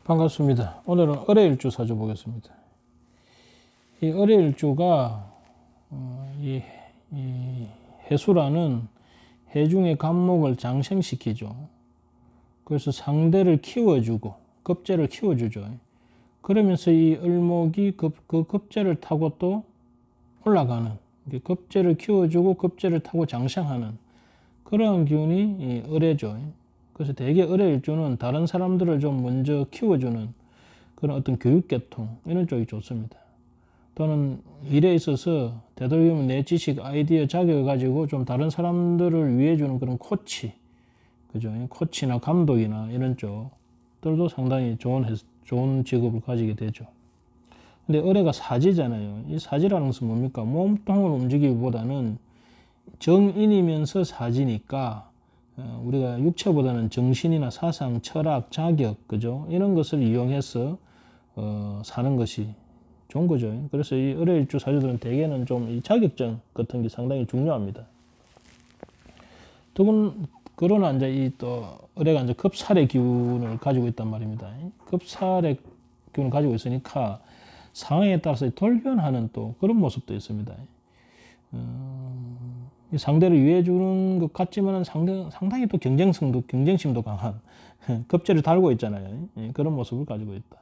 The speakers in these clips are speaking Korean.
반갑습니다. 오늘은 을해일주 사주 보겠습니다. 이 을해일주가 이 해수라는 해중의 간목을 장생시키죠. 그래서 상대를 키워주고 급제를 키워주죠. 그러면서 이 을목이 그 급제를 타고 또 올라가는, 급제를 키워주고 급제를 타고 장생하는 그러한 기운이 이 을해죠. 그래서 대개 을해일주는 다른 사람들을 좀 먼저 키워주는 그런 어떤 교육계통 이런 쪽이 좋습니다. 또는 일에 있어서 되도록이면 내 지식, 아이디어, 자격을 가지고 좀 다른 사람들을 위해주는 그런 코치, 그죠? 코치나 감독이나 이런 쪽들도 상당히 좋은 직업을 가지게 되죠. 근데 을해가 사지잖아요. 이 사지라는 것은 뭡니까? 몸통을 움직이기보다는 정인이면서 사지니까 우리가 육체보다는 정신이나 사상, 철학, 자격, 그죠? 이런 것을 이용해서 사는 것이 좋은 거죠. 그래서 이 을해일주 사주들은 대개는 좀 이 자격증 같은 게 상당히 중요합니다. 그러나 이제 이 또 을해가 이제 급살의 기운을 가지고 있단 말입니다. 급살의 기운을 가지고 있으니까 상황에 따라서 돌변하는 또 그런 모습도 있습니다. 상대를 위해주는 것 같지만 상당히 또 경쟁심도 강한 급제를 달고 있잖아요. 그런 모습을 가지고 있다.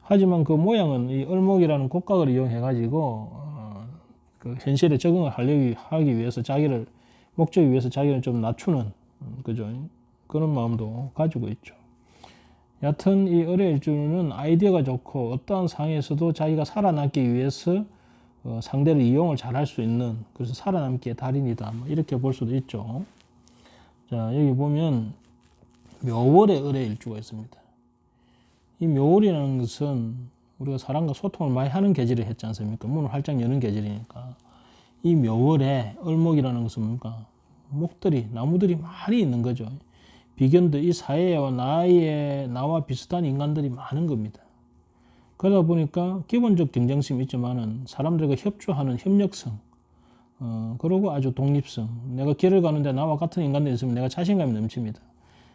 하지만 그 모양은 이 을목이라는 곡각을 이용해 가지고 그 현실에 적응을 하기 위해서 목적을 위해서 자기를 좀 낮추는 그죠? 그런 마음도 가지고 있죠. 여하튼 이 을해일주는 아이디어가 좋고 어떠한 상황에서도 자기가 살아남기 위해서 상대를 이용을 잘 할 수 있는, 그래서 살아남기의 달인이다, 뭐 이렇게 볼 수도 있죠. 자, 여기 보면 묘월에 을해일주가 있습니다. 이 묘월이라는 것은 우리가 사람과 소통을 많이 하는 계절을 했지 않습니까? 문을 활짝 여는 계절이니까. 이 묘월에 을목이라는 것은 뭔가 나무들이 많이 있는 거죠. 비견들, 이 사회와 나와 비슷한 인간들이 많은 겁니다. 그러다 보니까 기본적 경쟁심이 있지만은 사람들과 협조하는 협력성, 그리고 아주 독립성. 내가 길을 가는데 나와 같은 인간들이 있으면 내가 자신감이 넘칩니다.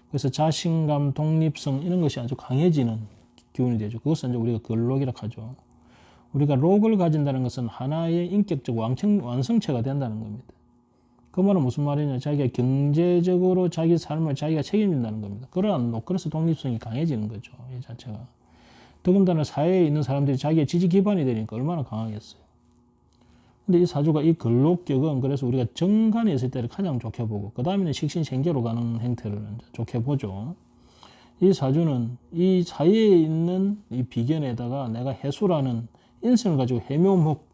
그래서 자신감, 독립성 이런 것이 아주 강해지는 기운이 되죠. 그것은 이제 우리가 걸록이라고 하죠. 우리가 록을 가진다는 것은 하나의 인격적 완성체가 된다는 겁니다. 그 말은 무슨 말이냐? 자기가 경제적으로 자기 삶을 자기가 책임진다는 겁니다. 그래서 독립성이 강해지는 거죠. 이 자체가. 더군다나 사회에 있는 사람들이 자기의 지지 기반이 되니까 얼마나 강하겠어요. 근데 이 사주가 이 걸록격은 그래서 우리가 정관에 있을 때를 가장 좋게 보고 그 다음에는 식신생계로 가는 행태를 좋게 보죠. 이 사주는 이 사이에 있는 이 비견에다가 내가 해수라는 인성을 가지고 해묘목,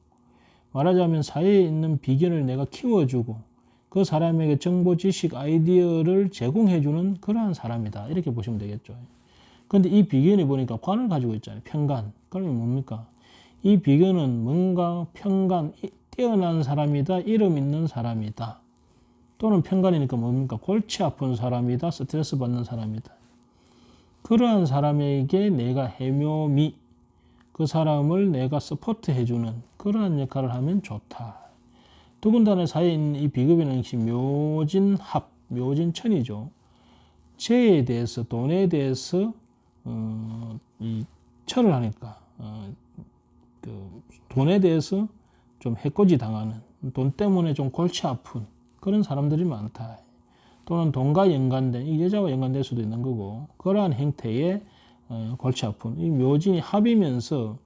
말하자면 사이에 있는 비견을 내가 키워주고 그 사람에게 정보, 지식, 아이디어를 제공해주는 그러한 사람이다. 이렇게 보시면 되겠죠. 근데 이 비견이 보니까 관을 가지고 있잖아요. 편관. 그러면 뭡니까? 이 비견은 뭔가 뛰어난 사람이다. 이름 있는 사람이다. 또는 편관이니까 뭡니까? 골치 아픈 사람이다. 스트레스 받는 사람이다. 그러한 사람에게 내가 해묘미, 그 사람을 내가 서포트해주는 그러한 역할을 하면 좋다. 더군다나 사이에 있는 이 비급이라는 것이 묘진합, 묘진천이죠. 재에 대해서, 돈에 대해서 이 철을 하니까 돈에 대해서 좀 해코지 당하는, 돈 때문에 좀 골치 아픈 그런 사람들이 많다. 또는 돈과 연관된, 이 여자와 연관될 수도 있는 거고, 그러한 행태에 골치 아픈 이 묘진이 합이면서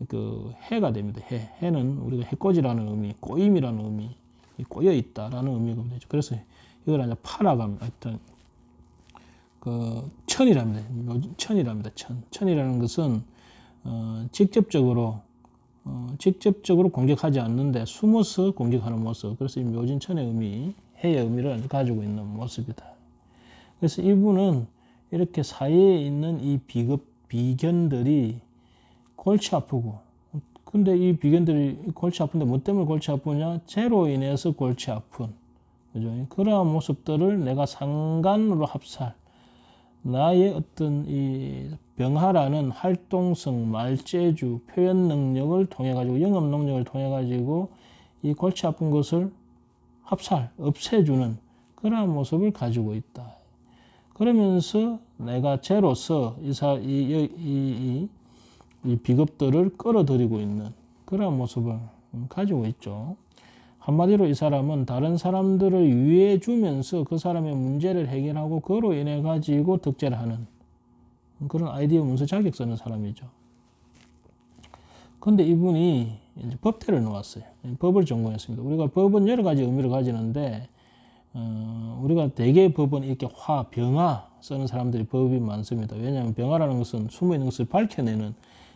그 해가 됩니다. 해는 우리가 해코지라는 의미, 꼬임이라는 의미, 꼬여 있다라는 의미가 되죠. 그래서 이걸 이제 파라갑니다. 하여튼 그 천이랍니다. 천이라는 것은 직접적으로 공격하지 않는데 숨어서 공격하는 모습. 그래서 이 묘진천의 의미, 해의 의미를 가지고 있는 모습이다. 그래서 이분은 이렇게 사이에 있는 이 비견들이 골치 아프고, 근데 이 비견들이 골치 아픈데 뭐 때문에 골치 아프냐? 죄로 인해서 골치 아픈, 그죠? 그러한 모습들을 내가 상관으로 합살, 나의 어떤 이 병하라는 활동성, 말재주, 표현 능력을 통해 가지고, 영업 능력을 통해 가지고 이 골치 아픈 것을 없애주는 그러한 모습을 가지고 있다. 그러면서 내가 쟤로서 이 비겁들을 끌어들이고 있는 그런 모습을 가지고 있죠. 한마디로 이 사람은 다른 사람들을 유해해 주면서 그 사람의 문제를 해결하고 그로 인해 가지고 득제를 하는 그런 아이디어 문서 자격 쓰는 사람이죠. 근데 이분이 이제 법태를 놓았어요. 법을 전공했습니다. 우리가 법은 여러 가지 의미를 가지는데 우리가 대개 법은 이렇게 병화 쓰는 사람들이 법이 많습니다. 왜냐하면 병화라는 것은 숨어있는 것을 밝혀내는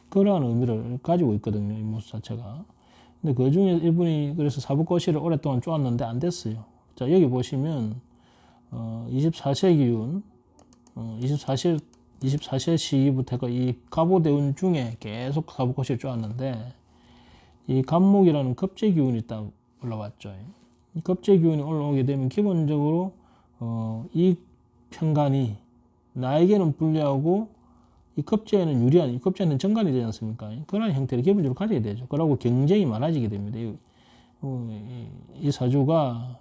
그러한 의미를 가지고 있거든요. 이 모습 자체가. 근데 그 중에 이분이 그래서 사법고시를 오랫동안 쪼았는데 안 됐어요. 자, 여기 보시면 24세 24세 시기부터 이 갑오대운 중에 계속 사법고시를 쪼았는데 이 갑목이라는 겁재기운이 딱 올라왔죠. 이 겁재기운이 올라오게 되면 기본적으로 이 편간이 나에게는 불리하고 이 겁재에는 유리한, 이 겁재는 정관이 되지 않습니까? 그런 형태를 기본적으로 가져야 되죠. 그러고 경쟁이 많아지게 됩니다. 이 사주가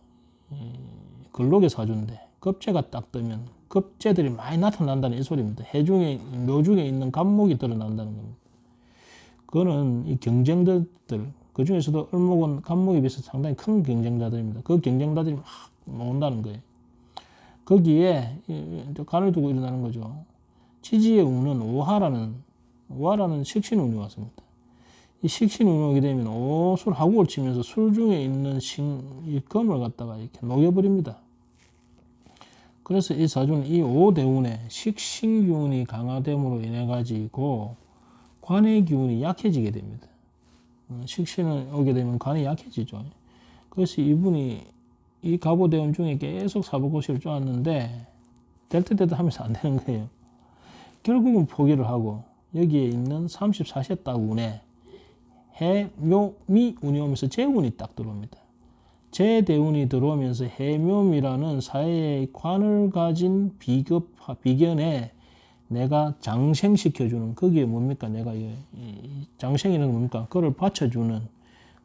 근록의 사주인데 겁재가 딱 뜨면 겁재들이 많이 나타난다는 이 소리입니다. 해중에, 묘중에 있는 갑목이 드러난다는 겁니다. 그거는 이 경쟁자들, 그 중에서도 을목은 갑목에 비해서 상당히 큰 경쟁자들입니다. 그 경쟁자들이 막 나온다는 거예요. 거기에 간을 두고 일어나는 거죠. 지지의 운은 오화라는 식신운이 왔습니다. 이 식신운이 오게 되면 오술 하국을 치면서 술 중에 있는 이 금을 갖다가 이렇게 녹여버립니다. 그래서 이 사주는 이 오대운에 식신기운이 강화됨으로 인해 가지고 관의 기운이 약해지게 됩니다. 식신을 오게 되면 관이 약해지죠. 그래서 이분이 이 갑오대운 중에 계속 사법고시를 쪼았는데 될 때 되다 하면서 안 되는 거예요. 결국은 포기를 하고 여기에 있는 34세 딱 운에 해묘미 운이 오면서 재운이 딱 들어옵니다. 재대운이 들어오면서 해묘미라는 사회의 관을 가진 비견에 내가 장생시켜주는, 거기에 뭡니까? 내가 장생이라는 건 뭡니까? 그걸 받쳐주는,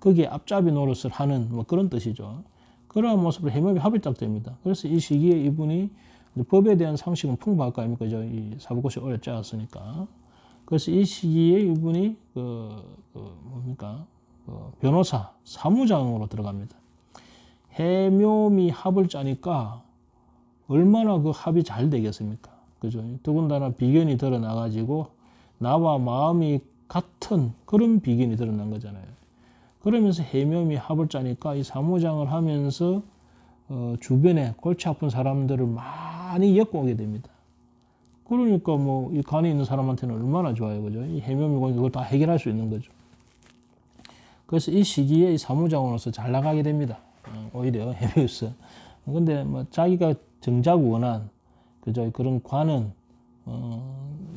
거기에 앞잡이 노릇을 하는 뭐 그런 뜻이죠. 그러한 모습으로 해묘미 합이 딱 됩니다. 그래서 이 시기에 이분이 법에 대한 상식은 풍부할 거 아닙니까? 이 사법고시 오래 짜왔으니까. 그래서 이 시기에 이분이 변호사, 사무장으로 들어갑니다. 해묘미 합을 짜니까 얼마나 그 합이 잘 되겠습니까? 그죠? 더군다나 비견이 드러나가지고 나와 마음이 같은 그런 비견이 드러난 거잖아요. 그러면서 해묘미 합을 짜니까 이 사무장을 하면서 주변에 골치 아픈 사람들을 많이 엮고 오게 됩니다. 그러니까 뭐 이 간이 있는 사람한테는 얼마나 좋아요, 그죠? 이 해묘미고 이걸 다 해결할 수 있는 거죠. 그래서 이 시기에 이 사무장으로서 잘 나가게 됩니다. 오히려 해묘에서. 근데 뭐 자기가 정작 원한 그죠? 그런 관은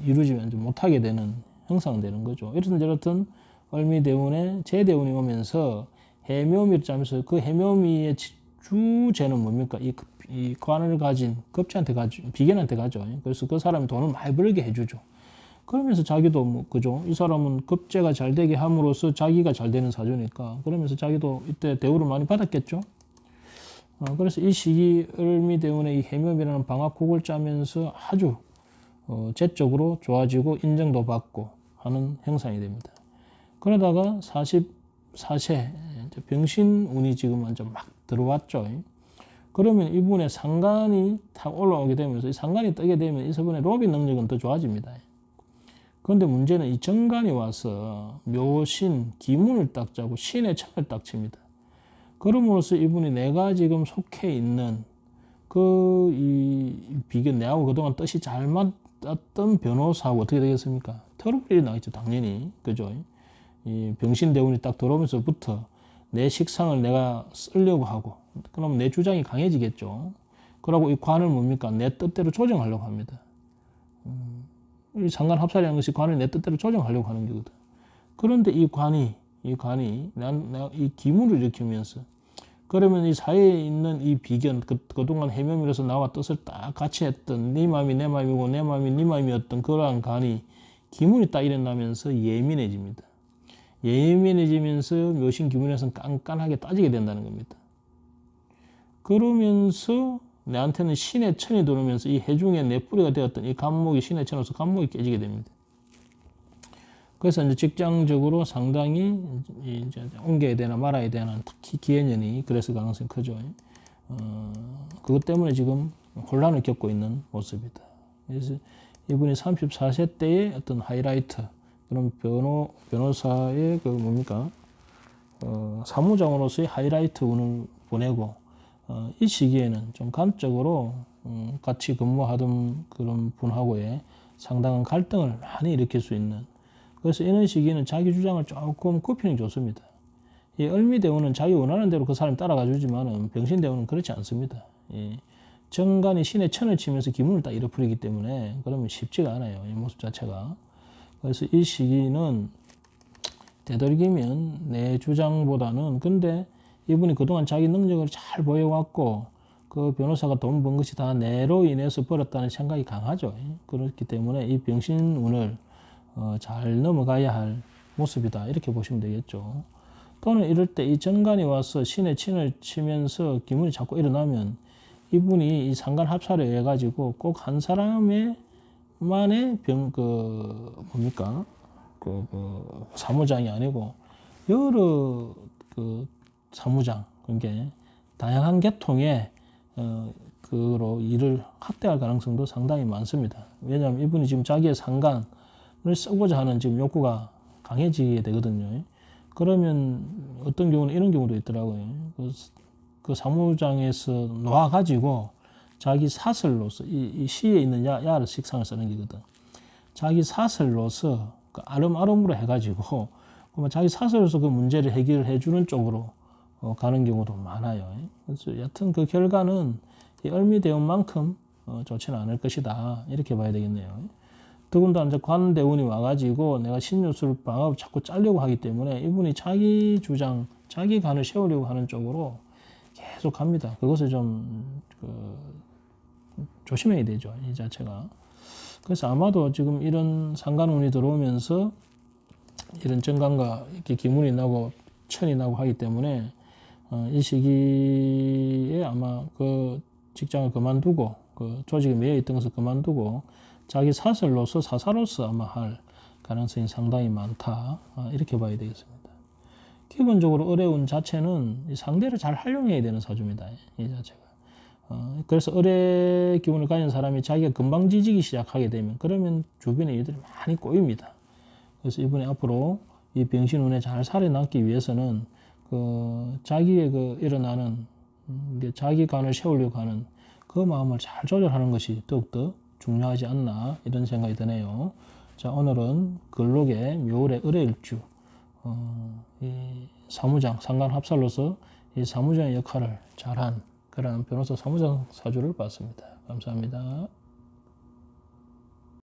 이루지 못하게 되는 형성되는 거죠. 이렇든 저렇든 을미대운에 재대운이 오면서 해묘미를 짜면서 그 해묘미의 주제는 뭡니까? 이 관을 가진 급제한테 비견한테 가죠. 그래서 그 사람이 돈을 많이 벌게 해주죠. 그러면서 자기도 뭐 그죠? 이 사람은 급제가 잘 되게 함으로써 자기가 잘 되는 사주니까 그러면서 자기도 이때 대우를 많이 받았겠죠. 그래서 이 시기 을미대운의 이 해묘미라는 방학국을 짜면서 아주 재적으로 좋아지고 인정도 받고 하는 형상이 됩니다. 그러다가 44세 병신운이 지금 완전 막 들어왔죠. 그러면 이분의 상간이 탁 올라오게 되면서 이 상간이 뜨게 되면 이분의 로비 능력은 더 좋아집니다. 그런데 문제는 이 정간이 와서 묘신, 기문을 딱 짜고 신의 천을 딱 칩니다. 그럼으로써 이분이 내가 지금 속해 있는 이 비견, 내하고 그동안 뜻이 잘 맞았던 변호사하고 어떻게 되겠습니까? 트러블이 나겠죠, 당연히. 그죠? 이 병신대운이 딱 들어오면서부터 내 식상을 내가 쓰려고 하고, 그럼 내 주장이 강해지겠죠. 그러고 이 관을 뭡니까? 내 뜻대로 조정하려고 합니다. 이 상관합살이라는 것이 관을 내 뜻대로 조정하려고 하는 거거든. 그런데 이 관이 내가 이 기문을 일으키면서 그러면 이 사회에 있는 이 비견, 그동안 해묘미로서 나와 뜻을 딱 같이 했던 네 마음이 내 마음이고 내 마음이 네 마음이었던 그러한 간이 기문이 딱 일어나면서 예민해집니다. 예민해지면서 묘신 기문에서는 깐깐하게 따지게 된다는 겁니다. 그러면서 내한테는 신의 천이 들어오면서 이 해중의 내 뿌리가 되었던 이 간목이 신의 천으로서 간목이 깨지게 됩니다. 그래서 이제 직장적으로 상당히 이제 옮겨야 되나 말아야 되나 특히 기해년이 그랬을 가능성이 크죠. 그것 때문에 지금 혼란을 겪고 있는 모습이다. 그래서 이분이 34세 때의 어떤 하이라이트, 그런 변호사의 그 뭡니까? 사무장으로서의 하이라이트 운을 보내고, 이 시기에는 좀 간접적으로 같이 근무하던 그런 분하고의 상당한 갈등을 많이 일으킬 수 있는, 그래서 이런 시기에는 자기 주장을 조금 굽히는 게 좋습니다. 이 을미대운은 자기 원하는 대로 그 사람이 따라가 주지만은 병신대운은 그렇지 않습니다. 정관이 신의 천을 치면서 기문을 딱 잃어버리기 때문에 그러면 쉽지가 않아요. 이 모습 자체가. 그래서 이 시기는 되도록이면 내 주장보다는, 근데 이분이 그동안 자기 능력을 잘 보여왔고 그 변호사가 돈 번 것이 다 내로 인해서 벌었다는 생각이 강하죠. 그렇기 때문에 이 병신운을 잘 넘어가야 할 모습이다, 이렇게 보시면 되겠죠. 또는 이럴 때 이 정관이 와서 신의 친을 치면서 기문이 자꾸 일어나면 이분이 이 상관합사를 해 가지고 꼭 한 사람의 만의 뭡니까? 사무장이 아니고 여러 사무장, 그러니까 다양한 계통의 그로 일을 확대할 가능성도 상당히 많습니다. 왜냐하면 이분이 지금 자기의 상관을 쓰고자 하는 지금 욕구가 강해지게 되거든요. 그러면 어떤 경우는 이런 경우도 있더라고요. 그 사무장에서 놓아가지고 자기 사설로서 이 시에 있는 야를 식상을 쓰는 게거든. 자기 사설로서 그 아름아름으로 해가지고 자기 사설로서 그 문제를 해결을 해주는 쪽으로 가는 경우도 많아요. 그래서 여튼 그 결과는 이 을미대운만큼 좋지는 않을 것이다, 이렇게 봐야 되겠네요. 더군다나 이제 관대운이 와가지고 내가 신유술 방업을 자꾸 짜려고 하기 때문에 이분이 자기 주장, 자기 간을 세우려고 하는 쪽으로 계속 갑니다. 그것을 좀 조심해야 되죠, 이 자체가. 그래서 아마도 지금 이런 상관운이 들어오면서 이런 정관과 이렇게 기문이 나고 천이 나고 하기 때문에 이 시기에 아마 그 직장을 그만두고 그 조직에 매여 있던 것을 그만두고 자기 사사로서 아마 할 가능성이 상당히 많다, 이렇게 봐야 되겠습니다. 기본적으로 을의 자체는 상대를 잘 활용해야 되는 사주입니다, 이 자체가. 그래서 을의 기운을 가진 사람이 자기가 금방 지지기 시작하게 되면 그러면 주변에 일들이 많이 꼬입니다. 그래서 이번에 앞으로 이 병신운에 잘 살아남기 위해서는 자기의 일어나는 자기 간을 세우려고 하는 그 마음을 잘 조절하는 것이 더욱더 중요하지 않나, 이런 생각이 드네요. 자, 오늘은 글록의 묘월의 을의 일주, 이 사무장, 상관합살로서 이 사무장의 역할을 잘한 그런 변호사 사무장 사주를 봤습니다. 감사합니다.